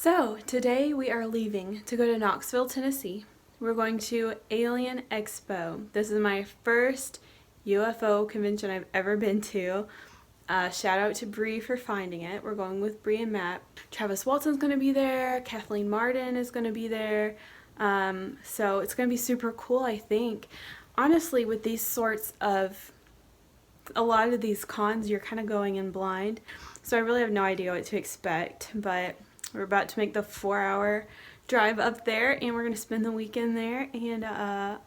So, today we are leaving to go to Knoxville, Tennessee. We're going to AlienXPO. This is my first UFO convention I've ever been to. Shout out to Bree for finding it. We're going with Bree and Matt. Travis Walton's going to be there. Kathleen Martin is going to be there. So it's going to be super cool, I think. Honestly, with these sorts of, a lot of these cons, you're kind of going in blind. So I really have no idea what to expect, but we're about to make the 4-hour drive up there, and we're going to spend the weekend there. And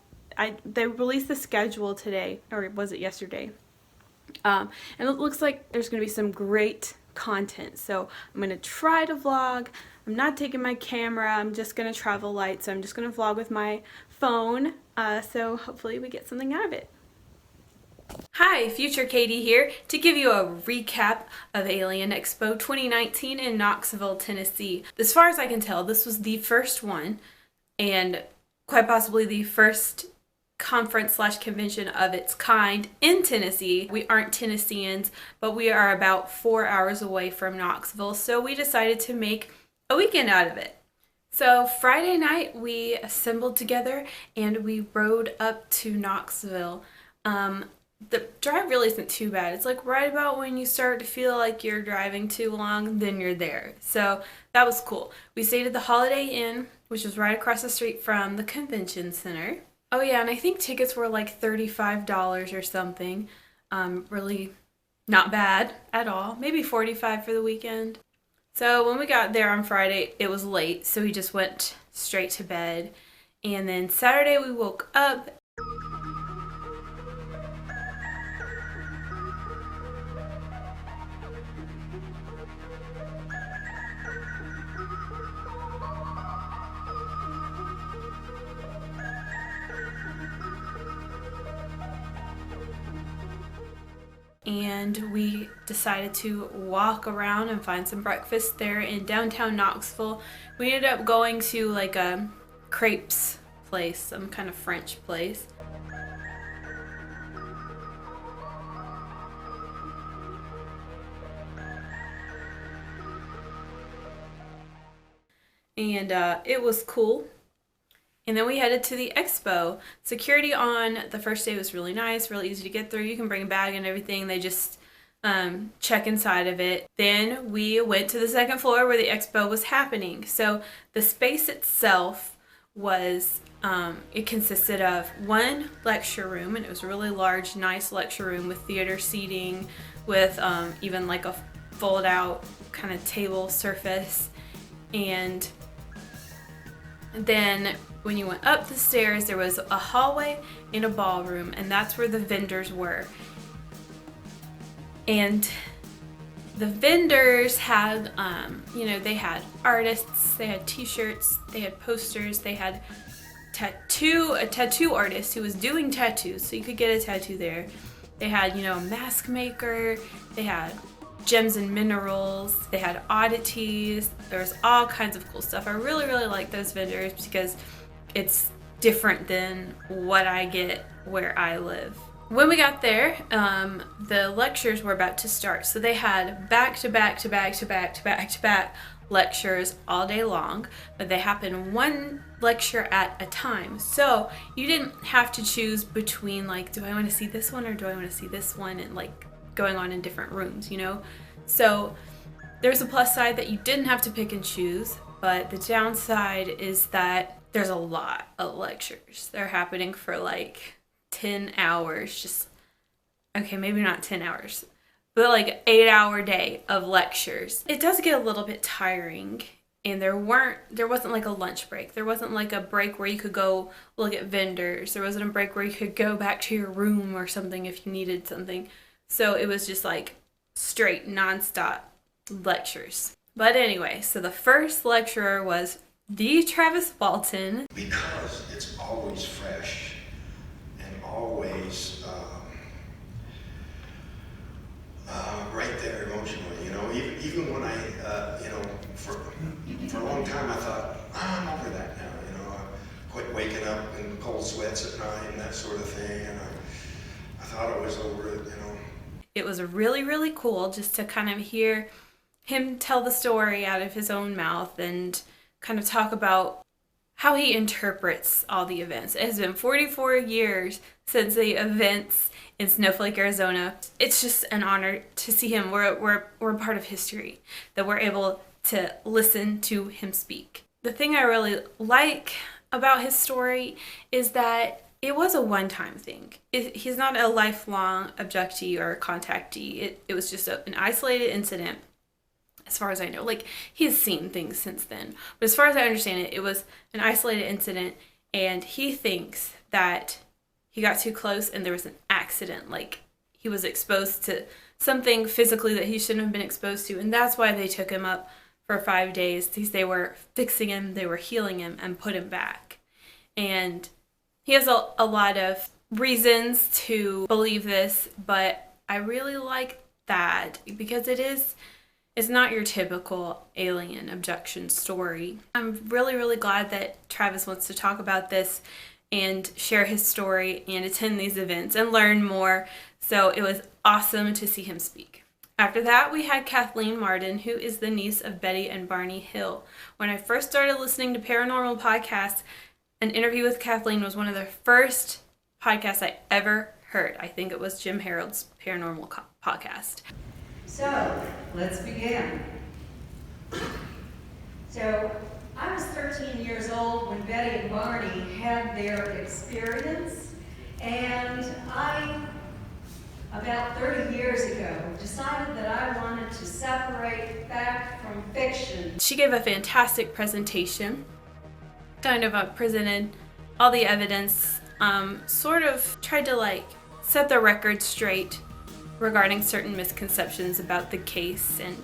they released the schedule today, or was it yesterday? And it looks like there's going to be some great content. So I'm going to try to vlog. I'm not taking my camera. I'm just going to travel light. So I'm just going to vlog with my phone. So hopefully we get something out of it. Hi, Future Katie here to give you a recap of AlienXPO 2019 in Knoxville, Tennessee. As far as I can tell, this was the first one and quite possibly the first conference/convention of its kind in Tennessee. We aren't Tennesseans, but we are about 4 hours away from Knoxville, so we decided to make a weekend out of it. So Friday night we assembled together and we rode up to Knoxville. The drive really isn't too bad. It's like right about when you start to feel like you're driving too long, then you're there. So that was cool. We stayed at the Holiday Inn, which was right across the street from the convention center. Oh yeah, and I think tickets were like $35 or something. Really not bad at all. Maybe $45 for the weekend. So when we got there on Friday, it was late, so we just went straight to bed. And then Saturday we woke up. And we decided to walk around and find some breakfast there in downtown Knoxville. We ended up going to like a crepes place, some kind of French place. And it was cool. And then we headed to the expo. Security on the first day was really nice, really easy to get through. You can bring a bag and everything. They just check inside of it. Then we went to the second floor where the expo was happening. So the space itself was, it consisted of one lecture room, and it was a really large, nice lecture room with theater seating, with even like a fold out kind of table surface. And then when you went up the stairs, there was a hallway and a ballroom, and that's where the vendors were. And the vendors had, they had artists, they had t-shirts, they had posters, they had a tattoo artist who was doing tattoos, so you could get a tattoo there. They had, a mask maker, they had gems and minerals, they had oddities, there was all kinds of cool stuff. I really, really like those vendors because it's different than what I get where I live. When we got there, the lectures were about to start, so they had back-to-back lectures all day long, but they happened one lecture at a time. So you didn't have to choose between like, do I want to see this one or do I want to see this one, and like going on in different rooms, So there's a plus side that you didn't have to pick and choose, but the downside is that there's a lot of lectures. They're happening for like 10 hours, okay, maybe not 10 hours, but like 8-hour day of lectures. It does get a little bit tiring, and there wasn't like a lunch break. There wasn't like a break where you could go look at vendors. There wasn't a break where you could go back to your room or something if you needed something. So it was just like straight non-stop lectures. But anyway, so the first lecturer was the Travis Walton. Because it's always fresh and always right there emotionally, even when I, for a long time I thought, I'm over that now, I quit waking up in cold sweats at night and that sort of thing, and I thought I was over it, It was really, really cool just to kind of hear him tell the story out of his own mouth and kind of talk about how he interprets all the events. It has been 44 years since the events in Snowflake, Arizona. It's just an honor to see him. We're a part of history, that we're able to listen to him speak. The thing I really like about his story is that it was a one-time thing. He's not a lifelong abductee or contactee. It was just an isolated incident, as far as I know. Like, he's seen things since then. But as far as I understand it, it was an isolated incident, and he thinks that he got too close and there was an accident. Like, he was exposed to something physically that he shouldn't have been exposed to, and that's why they took him up for 5 days. They were fixing him, they were healing him, and put him back. And he has a lot of reasons to believe this, but I really like that because it's not your typical alien abduction story. I'm really, really glad that Travis wants to talk about this and share his story and attend these events and learn more. So it was awesome to see him speak. After that, we had Kathleen Martin, who is the niece of Betty and Barney Hill. When I first started listening to paranormal podcasts, an interview with Kathleen was one of the first podcasts I ever heard. I think it was Jim Harold's paranormal podcast. So, let's begin. So, I was 13 years old when Betty and Barney had their experience, and I, about 30 years ago, decided that I wanted to separate fact from fiction. She gave a fantastic presentation, kind of presented all the evidence, sort of tried to set the record straight regarding certain misconceptions about the case, and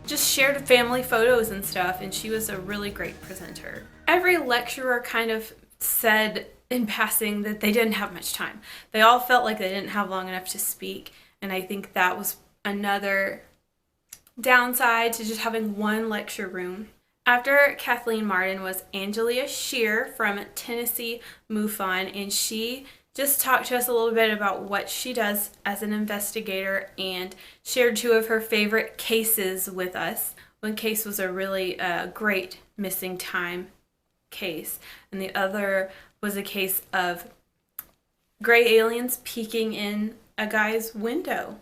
just shared family photos and stuff, and she was a really great presenter. Every lecturer kind of said in passing that they didn't have much time. They all felt like they didn't have long enough to speak, and I think that was another downside to just having one lecture room. After Kathleen Martin was Angelia Shear from Tennessee MUFON, and she just talked to us a little bit about what she does as an investigator and shared 2 of her favorite cases with us. One case was a really great missing time case, and the other was a case of gray aliens peeking in a guy's window.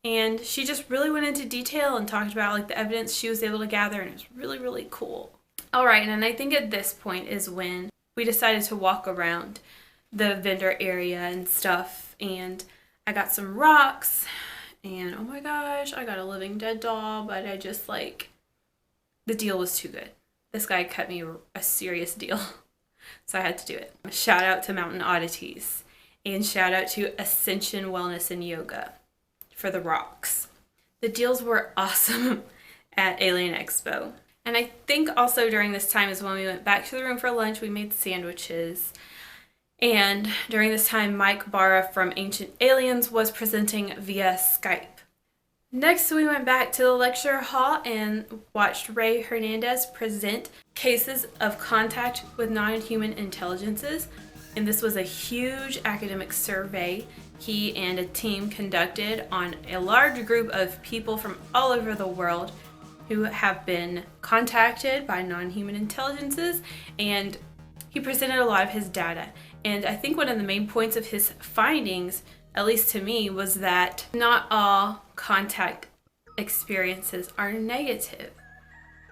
And she just really went into detail and talked about the evidence she was able to gather, and it was really, really cool. All right, and I think at this point is when we decided to walk around the vendor area and stuff, and I got some rocks, and oh my gosh, I got a living dead doll, but I just the deal was too good. This guy cut me a serious deal, so I had to do it. Shout out to Mountain Oddities, and shout out to Ascension Wellness and Yoga for the rocks. The deals were awesome at AlienXPO. And I think also during this time is when we went back to the room for lunch. We made sandwiches. And during this time, Mike Barra from Ancient Aliens was presenting via Skype. Next, we went back to the lecture hall and watched Ray Hernandez present cases of contact with non-human intelligences. And this was a huge academic survey he and a team conducted on a large group of people from all over the world who have been contacted by non-human intelligences, and he presented a lot of his data. And I think one of the main points of his findings, at least to me, was that not all contact experiences are negative.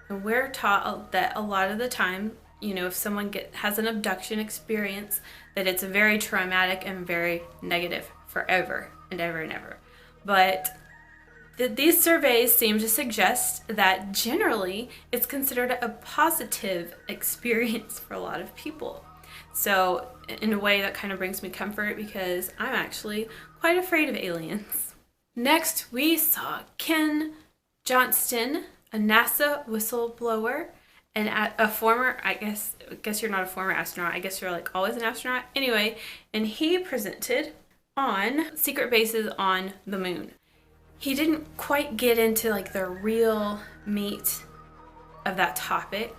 And we're taught that a lot of the time, if someone has an abduction experience, that it's very traumatic and very negative forever and ever and ever. But these surveys seem to suggest that generally it's considered a positive experience for a lot of people. So in a way that kind of brings me comfort, because I'm actually quite afraid of aliens. Next, we saw Ken Johnston, a NASA whistleblower, and a former, I guess you're not a former astronaut, I guess you're always an astronaut. Anyway, and he presented on secret bases on the moon. He didn't quite get into the real meat of that topic,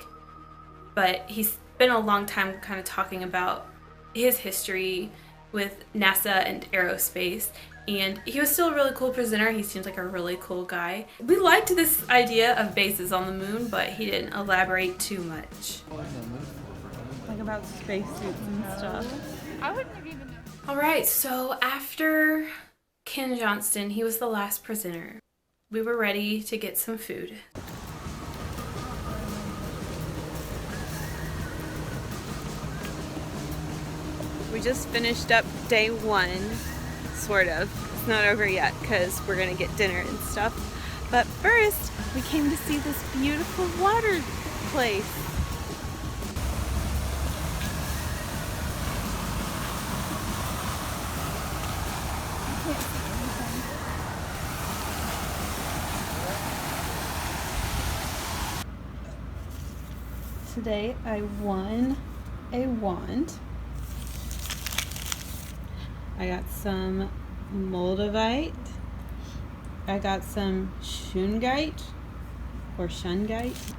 but he's been a long time kind of talking about his history with NASA and aerospace, And he was still a really cool presenter. He seems like a really cool guy. We liked this idea of bases on the moon, but he didn't elaborate too much. Like about spacesuits and stuff. I wouldn't have even known. Alright, so after Ken Johnston, he was the last presenter. We were ready to get some food. We just finished up day 1, sort of. It's not over yet because we're gonna get dinner and stuff. But first, we came to see this beautiful water place. Today I won a wand. I got some moldavite. I got some shungite or shungite,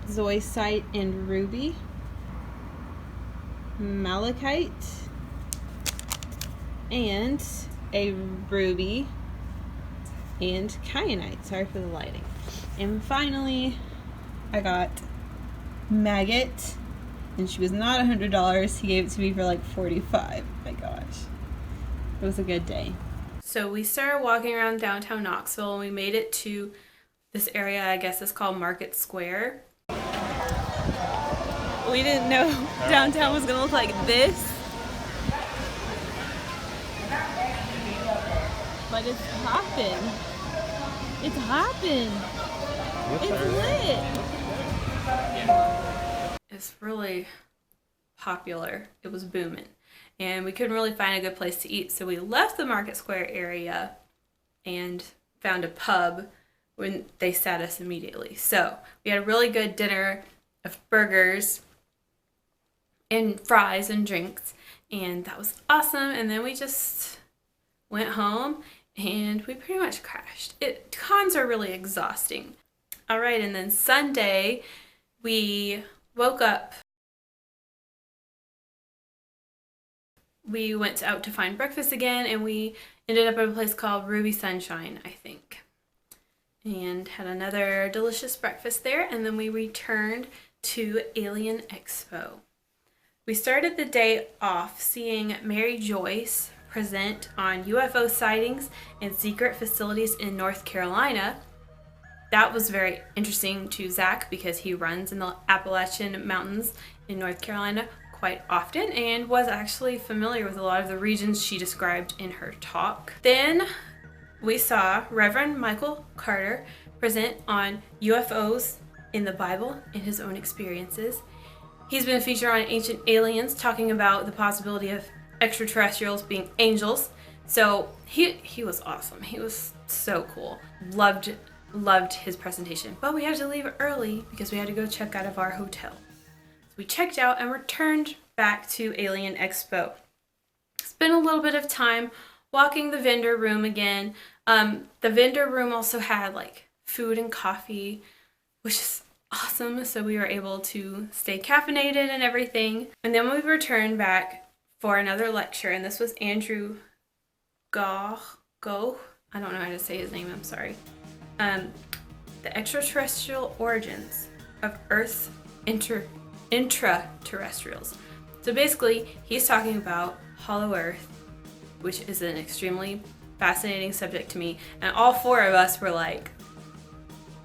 zoisite and ruby, malachite, and a ruby and kyanite. Sorry for the lighting. And finally, I got maggot, and she was not $100. He gave it to me for like $45. My gosh. It was a good day. So we started walking around downtown Knoxville and we made it to this area, I guess it's called Market Square. We didn't know downtown was gonna look like this. But it's hopping. It's hopping. It's lit. It's really popular. It was booming. And we couldn't really find a good place to eat, so we left the Market Square area and found a pub when they sat us immediately. So we had a really good dinner of burgers and fries and drinks, and that was awesome. And then we just went home and we pretty much crashed. Cons are really exhausting. All right, and then Sunday we woke up. We went out to find breakfast again, and we ended up at a place called Ruby Sunshine, I think, and had another delicious breakfast there, and then we returned to AlienXPO. We started the day off seeing Mary Joyce present on UFO sightings and secret facilities in North Carolina. That was very interesting to Zach because he runs in the Appalachian Mountains in North Carolina quite often and was actually familiar with a lot of the regions she described in her talk. Then we saw Reverend Michael Carter present on UFOs in the Bible and his own experiences. He's been featured on Ancient Aliens, talking about the possibility of extraterrestrials being angels. So he was awesome. He was so cool. Loved his presentation. But we had to leave early because we had to go check out of our hotel. We checked out and returned back to AlienXPO. Spent a little bit of time walking the vendor room again. The vendor room also had like food and coffee, which is awesome. So we were able to stay caffeinated and everything. And then we returned back for another lecture, and this was Andrew Go. I don't know how to say his name, I'm sorry. The extraterrestrial origins of Earth's intraterrestrials. So basically, he's talking about Hollow Earth, which is an extremely fascinating subject to me, and all four of us were like,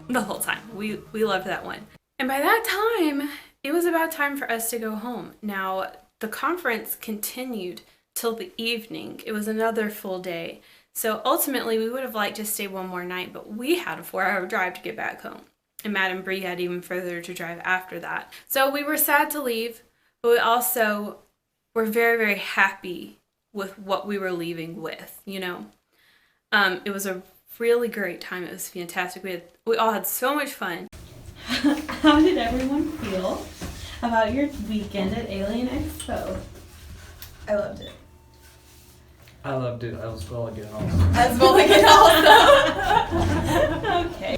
the whole time. We loved that one. And by that time, it was about time for us to go home. Now, the conference continued till the evening. It was another full day. So ultimately, we would have liked to stay one more night, but we had a 4-hour drive to get back home. And Madam Bree had even further to drive after that. So we were sad to leave, but we also were very, very happy with what we were leaving with, you know. It was a really great time. It was fantastic. We all had so much fun. How did everyone feel about your weekend at AlienXPO? I loved it. I loved it as well again also. As well again also. Okay.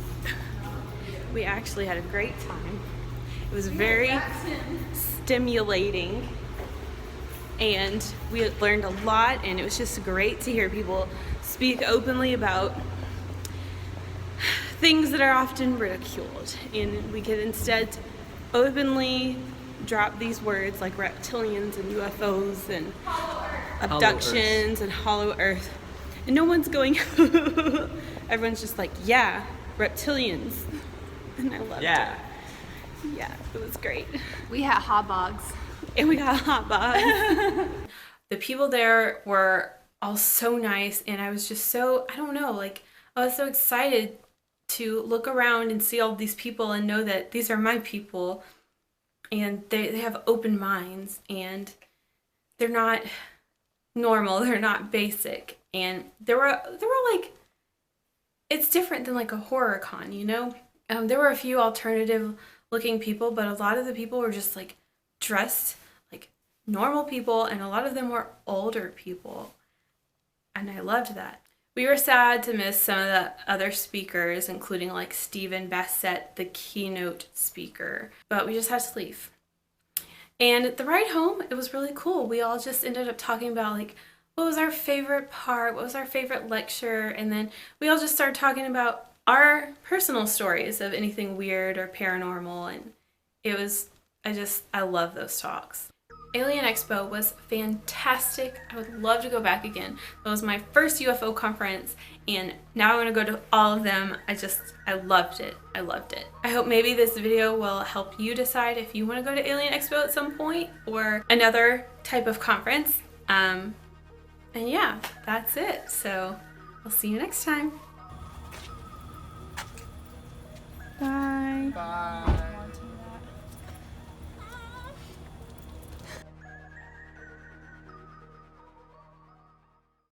We actually had a great time. It was very stimulating, and we learned a lot, and it was just great to hear people speak openly about things that are often ridiculed, and we could instead openly drop these words like reptilians and UFOs and abductions and hollow earth, and no one's going everyone's just like, yeah, reptilians. And I loved it. Yeah, it was great. We had hot dogs. And we got hot dogs. The people there were all so nice, and I was just so, I don't know, like, I was so excited to look around and see all these people and know that these are my people, and they have open minds, and they're not normal, they're not basic, and there were like, it's different than like a horror con, you know? There were a few alternative looking people, but a lot of the people were just like dressed like normal people, and a lot of them were older people, and I loved that. We were sad to miss some of the other speakers, including like Stephen Bassett, the keynote speaker, but we just had to leave. And the ride home, it was really cool. We all just ended up talking about like, what was our favorite part, what was our favorite lecture, and then we all just started talking about our personal stories of anything weird or paranormal, and it was, I love those talks. AlienXPO was fantastic. I would love to go back again. It was my first UFO conference, and now I want to go to all of them. I loved it. I loved it. I hope maybe this video will help you decide if you want to go to AlienXPO at some point or another type of conference. And yeah, that's it. So I'll see you next time. Bye. Bye.